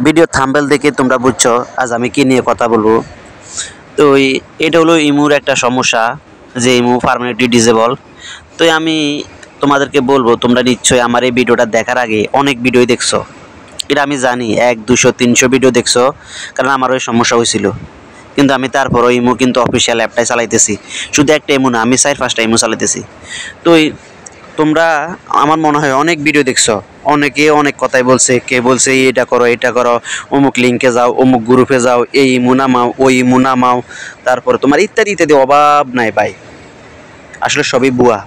Video thumbnail দেখে তোমরা বুঝছো আজ আমি কি নিয়ে কথা বলবো। তো এটা হলো ইমুর একটা সমস্যা, যে ইমু পার্মানেন্টলি ডিসেবল। তো আমি তোমাদেরকে বলবো, তোমরা নিশ্চয়ই আমার এই ভিডিওটা দেখার আগে অনেক ভিডিওই দেখছো। এটা আমি জানি, 100-200-300 ভিডিও দেখছো, কারণ আমারও এই সমস্যা হয়েছিল। কিন্তু আমি তারপরও ইমু কিন্তু অফিসিয়াল অ্যাপটাই চালাইতেছি। শুধু একটা ইমু না, আমি 4-5টা ইমু চালাইতেছি। তো তোমরা আমার মনে হয় অনেক ভিডিও দেখছো, অনেকে অনেক কথাই বলছে, কে বলছে এটা করো এটা করো, অমুক লিঙ্কে যাও, অমুক গ্রুপে যাও, এই ইমু নামাও, ওই ইমু নামাও, তারপর তোমার ইত্যাদি ইত্যাদি অভাব নাই ভাই। আসলে সবই বুয়া।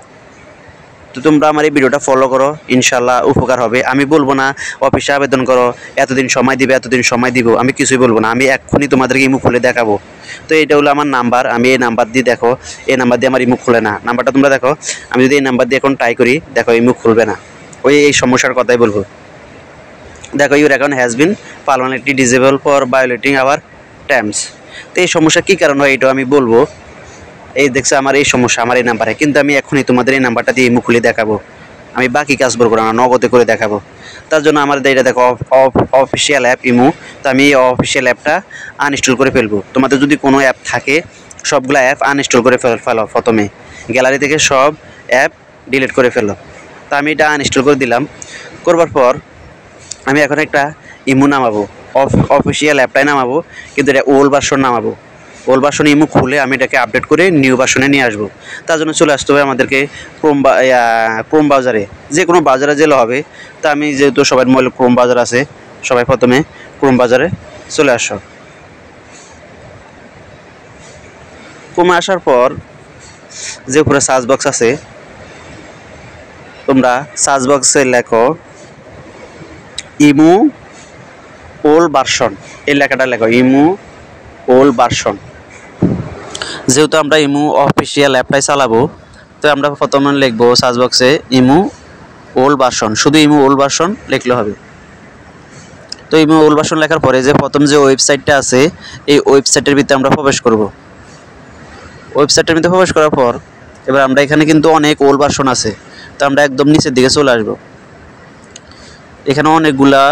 তো তোমরা আমার এই ভিডিওটা ফলো করো, ইনশাল্লাহ উপকার হবে। আমি বলবো না অফিসে আবেদন করো, এতদিন সময় দিবে, এতদিন সময় দিব, আমি কিছুই বলবো না। আমি এক্ষুনি তোমাদেরকে ইমু খুলে দেখাবো। তো এটা হলো আমার নাম্বার, আমি এই নাম্বার দিয়ে দেখো, এই নাম্বার দিয়ে আমার ইমু খুলে না। নাম্বারটা তোমরা দেখো, আমি যদি এই নাম্বার দিয়ে এখন ট্রাই করি, দেখো ইমু খুলবে না। এই সমস্যার কথাই বলবো। দেখো, your account has been permanently disable for violating our terms. তো এই সমস্যা কী কারণ হয় এটাও আমি বলবো। এই দেখছে আমার এই সমস্যা আমার এই নাম্বারে, কিন্তু আমি এখনই তোমাদের এই নাম্বারটা দিয়ে ইমু খুলে দেখাবো। আমি বাকি কাজ বলবো না, নগদে করে দেখাবো। তার জন্য আমার এটা দেখো অফিসিয়াল অ্যাপ ইমু। তো আমি এই অফিসিয়াল অ্যাপটা আনইনস্টল করে ফেলবো। তোমাদের যদি কোনো অ্যাপ থাকে, সবগুলো অ্যাপ আনইনস্টল করে ফেলো। প্রথমে গ্যালারি থেকে সব অ্যাপ ডিলিট করে ফেলো। তো আমি এটা আনইনস্টল করে দিলাম। করবার পর আমি এখন একটা ইমু নামাবো, অফিসিয়াল অ্যাপটাই নামাবো, কিন্তু এটা ওল্ড ভার্সন নামাবো। ওল্ড ভার্সন ইমু খুলে আমি এটাকে আপডেট করে নিউ ভার্সনে নিয়ে আসবো। তার জন্য চলে আসতে হবে আমাদেরকে ক্রোম ব্রাউজারে, যে কোনো ব্রাউজারে গেলে হবে। তা আমি যেহেতু সবার মোবাইল ক্রোম ব্রাউজার আছে, সবাই প্রথমে ক্রোম ব্রাউজারে চলে আসো। ক্রোমে আসার পর যে উপরে সার্চ বক্স আছে, তোমরা সার্চ বক্সে লেখো ইমু ওল্ড ভার্সন, এই লেখাটা লেখো, ইমু ওল্ড ভার্সন। যেহেতু আমরা ইমু অফিসিয়াল অ্যাপটাই চালাবো, তো আমরা প্রথমে লিখবো সার্চ বক্সে ইমু ওল্ড ভার্সন, শুধু ইমু ওল্ড ভার্সন লিখলে হবে। তো ইমু ওল্ড ভার্সন লেখার পরে যে প্রথম যে ওয়েবসাইটটা আছে, এই ওয়েবসাইটের ভিতরে আমরা প্রবেশ করব। ওয়েবসাইটের ভিতরে প্রবেশ করার পর এবার আমরা এখানে কিন্তু অনেক ওল্ড ভার্সন আছে, তো আমরা একদম নিচের দিকে চলে আসবো। এখানে অনেকগুলা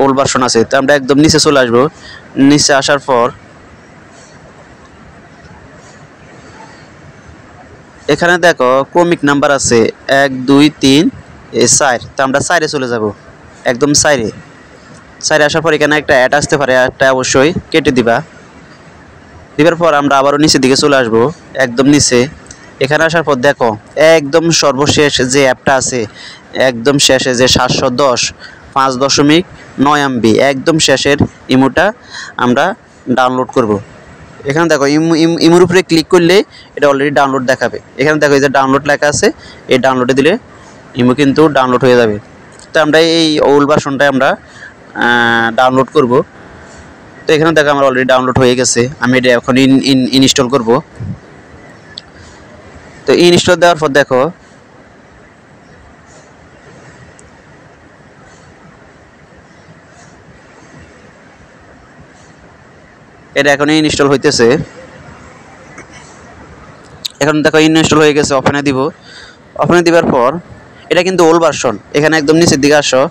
ওল্ড ভার্সন আছে, তো আমরা একদম নিচে চলে আসবো। নিচে আসার পর এখানে দেখো ক্রমিক নাম্বার আছে 1 2 3 4, তো আমরা 4-এ চলে যাব, একদম 4-এ আসার পর এখানে একটা অ্যাড আসতে পারে, অ্যাডটা অবশ্যই কেটে দিবা। দিবার পর আমরা আবারও নিচের দিকে চলে আসব, একদম নিচে। এখানে আসার পর দেখো একদম সর্বশেষ যে অ্যাপটা আছে, একদম শেষে যে 710.5.9 MB একদম শেষের ইমুটা আমরা ডাউনলোড করব। এখানে দেখো ইমুর উপরে ক্লিক করলে এটা অলরেডি ডাউনলোড দেখাবে। এখানে দেখো এই যে ডাউনলোড লেখা আছে, এই ডাউনলোডে দিলে ইমু কিন্তু ডাউনলোড হয়ে যাবে। তো আমরা এই ওল্ড ভার্সনটা আমরা ডাউনলোড করব। তো এখানে দেখো আমার অলরেডি ডাউনলোড হয়ে গেছে, আমি এটা এখন ইনস্টল করব। তো ইনস্টল দেওয়ার পর দেখো এটা এখন ইনস্টল হইতেছে। এখন দেখো ইনস্টল হয়ে গেছে, ওপেনে দিব। ওপেনে দিবার পর এটা কিন্তু ওল্ড ভার্সন। এখানে একদম নিচের দিকে আসো,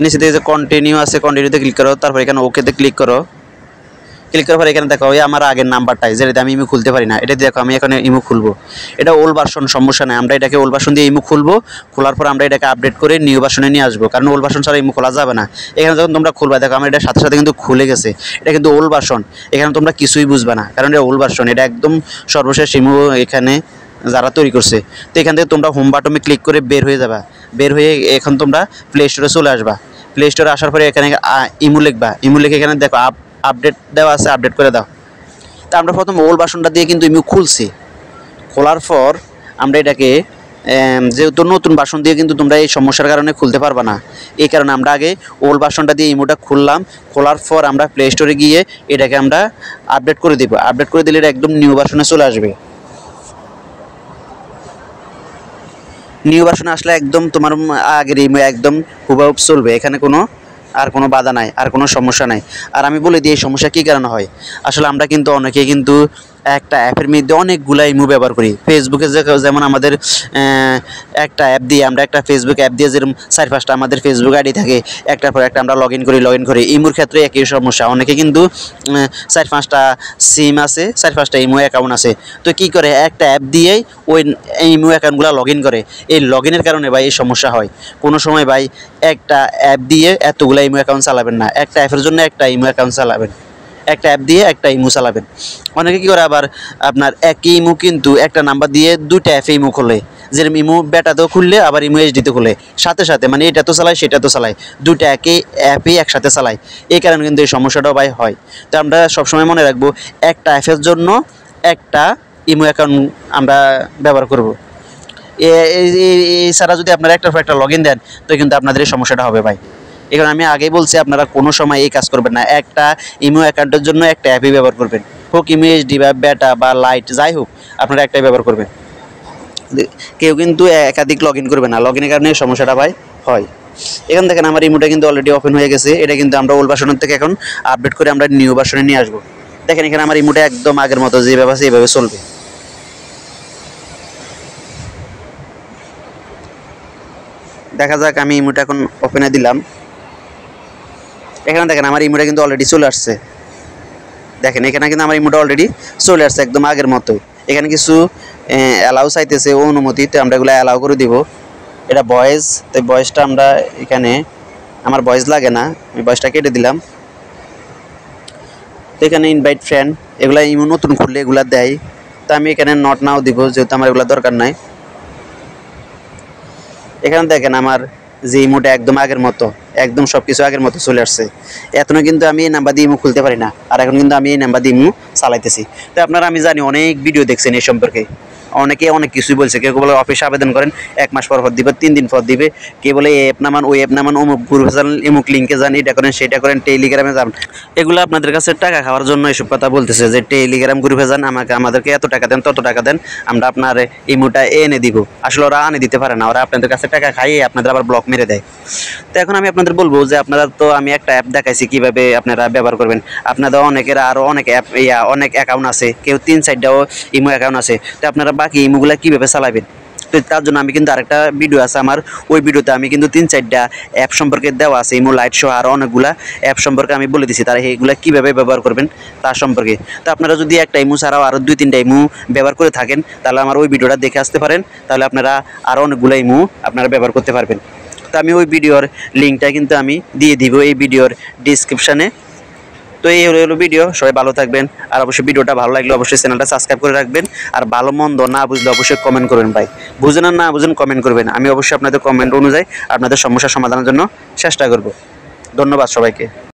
নিচে দিকে যে কন্টিনিউ আছে, কন্টিনিউতে ক্লিক করো, তারপর এখানে ওকেতে ক্লিক করো। ক্লিক করার পর এখানে দেখো ওই আমার আগের নাম্বারটাই, যেটাতে আমি ইমু খুলতে পারি না, এটা দেখো আমি এখানে ইমু খুলবো। এটা ওল্ড ভার্সন, সমস্যা নেই, আমরা এটাকে ওল্ড ভার্সন দিয়ে ইমু খুলবো। খোলার পর আমরা এটাকে আপডেট করে নিউ ভার্সনে নিয়ে আসবো, কারণ ওল্ড ভার্সন ছাড়া ইমু খোলা যাবে না। এখানে যখন তোমরা খুলবা দেখো আমার এটা সাথে সাথে কিন্তু খুলে গেছে। এটা কিন্তু ওল্ড ভার্সন, এখানে তোমরা কিছুই বুঝবে না, কারণ এটা ওল্ড ভার্সন, এটা একদম সর্বশেষ ইমু এখানে যারা তৈরি করছে। তো এখান থেকে তোমরা হোম বাটনে ক্লিক করে বের হয়ে যাবা। বের হয়ে এখন তোমরা প্লে স্টোরে চলে আসবা। প্লে স্টোরে আসার পরে এখানে ইমু লিখবা। ইমু লিখে এখানে দেখো আপডেট দেওয়া আছে, আপডেট করে দাও। তা আমরা প্রথম ওল্ড ভার্সনটা দিয়ে কিন্তু ইমু খুলছি। খোলার পর আমরা এটাকে যেহেতু নতুন ভার্সন দিয়ে কিন্তু তোমরা এই সমস্যার কারণে খুলতে পারবা না, এই কারণে আমরা আগে ওল্ড ভার্সনটা দিয়ে ইমুটা খুললাম। খোলার পর আমরা প্লে স্টোরে গিয়ে এটাকে আমরা আপডেট করে দিব। আপডেট করে দিলে এটা একদম নিউ ভার্সনে চলে আসবে। নিউ ভার্সনে আসলে একদম তোমার আগের ইমু একদম হুবহু চলবে, এখানে কোনো বাধা নাই, আর কোনো সমস্যা নাই। আর আমি বলে দিই এই সমস্যা কী কারণে হয়। আসলে আমরা কিন্তু অনেকেই কিন্তু একটা অ্যাপের মধ্যে অনেকগুলা ইমো ব্যবহার করি। ফেসবুকে যেমন আমাদের একটা অ্যাপ দিয়ে আমরা একটা ফেসবুক অ্যাপ দিয়ে যেরকম 4-5টা আমাদের ফেসবুক আইডি থাকে, একটার পর একটা আমরা লগ ইন করি। ইমোর ক্ষেত্রে একই সমস্যা। অনেকে কিন্তু 4-5টা সিম আছে, 4-5টা ইমো অ্যাকাউন্ট আছে। তো কী করে, একটা অ্যাপ দিয়েই ওই ইমো অ্যাকাউন্টগুলো লগ ইন করে। এই লগ ইনের কারণে ভাই এই সমস্যা হয়। কোনো সময় ভাই একটা অ্যাপ দিয়ে এতগুলো ইমো অ্যাকাউন্ট চালাবেন না, একটা অ্যাপের জন্য একটা ইমো অ্যাকাউন্ট চালাবেন, একটা অ্যাপ দিয়ে একটা ইমো চালাবেন। অনেকে কী করে আবার আপনার একই ইমো কিন্তু একটা নাম্বার দিয়ে 2টা অ্যাপে ইমো খোলে, যেরকম ইমো বেটাতেও খুললে আবার ইমো এইচডিতে খোলে, সাথে সাথে মানে এটা তো চালায় সেটা তো চালায়, 2টা একই অ্যাপেই একসাথে চালায়। এই কারণে কিন্তু এই সমস্যাটাও ভাই হয়। তো আমরা সবসময় মনে রাখবো একটা অ্যাপের জন্য একটা ইমো অ্যাকাউন্ট আমরা ব্যবহার করব। এছাড়া যদি আপনারা একটার পর একটা লগ ইন দেন তো কিন্তু আপনাদের এই সমস্যাটা হবে ভাই। এখন আমি আগেই বলছি, আপনারা কোনো সময় এই কাজ করবেন না। একটা ইমো অ্যাকাউন্টের জন্য একটা অ্যাপই ব্যবহার করবেন, হোক ইমো এইচডি বা বেটা বা লাইট যাই হোক, আপনারা একটাই ব্যবহার করবেন। কেউ কিন্তু একাধিক লগ ইন করবে না, লগ ইনের কারণে সমস্যাটা ভাই হয়। এখান দেখেন আমার ইমোটা কিন্তু অলরেডি ওপেন হয়ে গেছে। এটা কিন্তু আমরা ওল্ড ভার্সনের থেকে এখন আপডেট করে আমরা নিউ ভার্সনে নিয়ে আসবো। দেখেন এখানে আমার ইমোটা একদম আগের মতো যেভাবে আছে এইভাবে চলবে। দেখা যাক, আমি ইমোটা এখন ওপেনে দিলাম। এখানে দেখেন আমার ইমোটা কিন্তু অলরেডি চলে আসছে। দেখেন এখানে কিন্তু আমার ইমোটা অলরেডি চলে আসছে একদম আগের মতোই। এখানে কিছু অ্যালাউ চাইতেছে, অনুমতি, তো আমরা এগুলো অ্যালাউ করে দিব। এটা ভয়েস, তো ভয়েসটা আমরা এখানে, আমার ভয়েস লাগে না, আমি ভয়েসটা কেটে দিলাম। তো এখানে ইনভাইট ফ্রেন্ড, এগুলা ইমো নতুন খুললে এগুলা দেয়, তো আমি এখানে নট নাও দিব, যেহেতু আমার এগুলো দরকার নাই। এখানে দেখেন আমার যে ইমোটা একদম আগের মতো, একদম সব কিছু আগের মতো চলে আসছে। এখনও কিন্তু আমি এই নাম্বার দিয়ে ইমো খুলতে পারি না, আর এখন কিন্তু আমি এই নাম্বার দিয়ে ইমো চালাইতেছি। তো আপনারা, আমি জানি অনেক ভিডিও দেখছেন এই সম্পর্কে, অনেকে অনেক কিছুই বলছে। কেউ বলে অফিসে আবেদন করেন 1 মাস পর দিবে, 3 দিন পর দিবে। কে বলে এই অ্যাপ নামান, ওই অ্যাপ নামান, অমুক গ্রুপে যান, অমুক লিঙ্কে যান, এটা করেন সেটা করেন, টেলিগ্রামে যান। এগুলো আপনাদের কাছে টাকা খাওয়ার জন্য এসব কথা বলতেছে, যে টেলিগ্রাম গ্রুপে যান, আমাদেরকে এত টাকা দেন, তত টাকা দেন, আমরা আপনার ইমোটা এনে দিব। আসলে ওরা আনে দিতে পারে না, ওরা আপনাদের কাছে টাকা খাইয়ে আপনাদের আবার ব্লক মেরে দেয়। তো এখন আমি আপনাদের বলবো যে আপনারা তো, আমি একটা অ্যাপ দেখাইছি কীভাবে আপনারা ব্যবহার করবেন। আপনাদের অনেকের আরও অনেক অ্যাপ অনেক অ্যাকাউন্ট আছে, কেউ 3-4টাও ইমো অ্যাকাউন্ট আছে। তো আপনারা বাকি ইমোগুলো কীভাবে চালাবেন, তো তার জন্য আমি কিন্তু আরেকটা ভিডিও আছে আমার, ওই ভিডিওতে আমি কিন্তু 3-4টা অ্যাপ সম্পর্কে দেওয়া আছে, ইমো লাইট সহ আরও অনেকগুলা অ্যাপ সম্পর্কে আমি বলে দিছি, তারা এইগুলো কীভাবে ব্যবহার করবেন তার সম্পর্কে। তো আপনারা যদি একটা ইমো ছাড়াও আরও 2-3টা ইমো ব্যবহার করে থাকেন, তাহলে আমার ওই ভিডিওটা দেখে আসতে পারেন, তাহলে আপনারা আরও অনেকগুলো ইমো আপনারা ব্যবহার করতে পারবেন। তো আমি ওই ভিডিওর লিঙ্কটা কিন্তু আমি দিয়ে দিব এই ভিডিওর ডিসক্রিপশানে। তো এই হলো ভিডিও, সবাই ভালো থাকবেন। আর অবশ্যই ভিডিওটা ভালো লাগলে অবশ্যই চ্যানেলটা সাবস্ক্রাইব করে রাখবেন। আর ভালো মন্দ না বুঝলে অবশ্যই কমেন্ট করবেন ভাই, বুঝেন আর না বুঝেন কমেন্ট করবেন। আমি অবশ্যই আপনাদের কমেন্ট অনুযায়ী আপনাদের সমস্যার সমাধানের জন্য চেষ্টা করব। ধন্যবাদ সবাইকে।